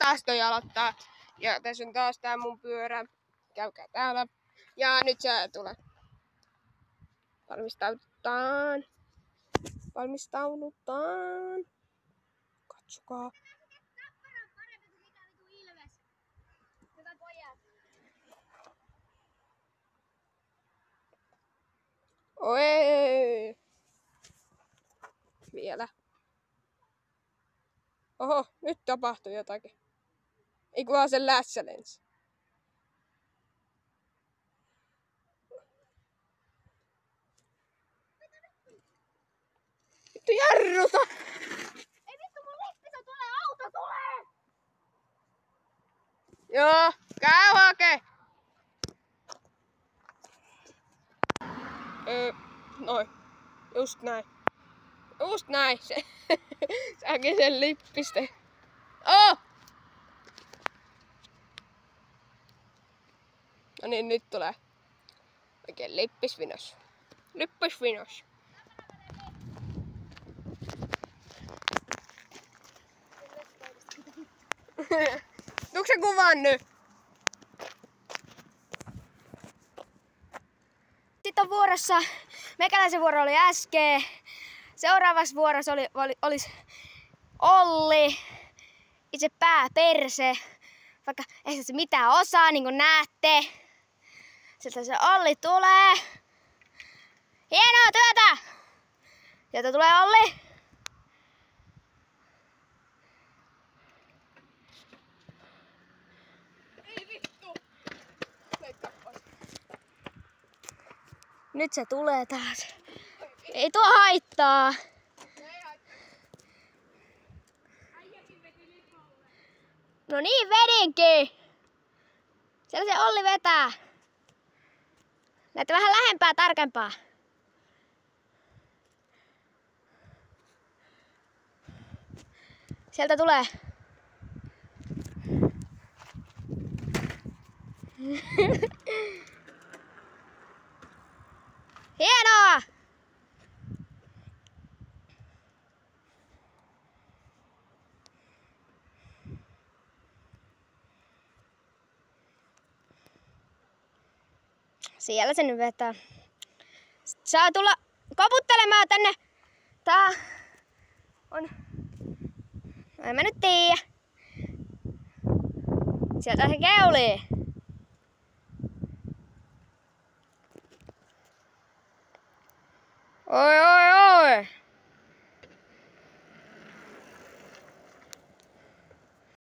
taas toi aloittaa. Ja tässä on taas tää mun pyörä. Käykää täällä. Ja nyt se tulee. Valmistaudutaan. Valmistaudutaan. Katsokaa. Oi! Vielä. Oho, nyt tapahtui jotakin. Eiku vaan sen lässä lensi. Vittu jarruta! Ei vittu mun lippis tulee, auto tulee! Joo, käy hake! Noin. Just näin. Just näin. Se säkin sen lippiste. Oh! No niin, nyt tulee. Oikein lippisvinos. Lippisvinos. Tuuko se kuvan nyt? Sitten on vuorossa, meikäläisen vuoro oli äsken. Seuraavassa vuorossa olisi Olli, itse pääperse, vaikka ei se mitään osaa, niin kuin näette. Sieltä se Olli tulee. Hienoa työtä! Sieltä tulee Olli. Ei vittu! Nyt se tulee taas. Ei tuo haittaa. No niin, vedinkin. Siellä se Olli vetää. Näette vähän lähempää, tarkempaa. Sieltä tulee. Hienoa! Siellä se nyt vetää. Sitten saa tulla koputtelemaan tänne. Tää on... No en mä nyt tiedä. Sieltä se keulii. Oi oi oi!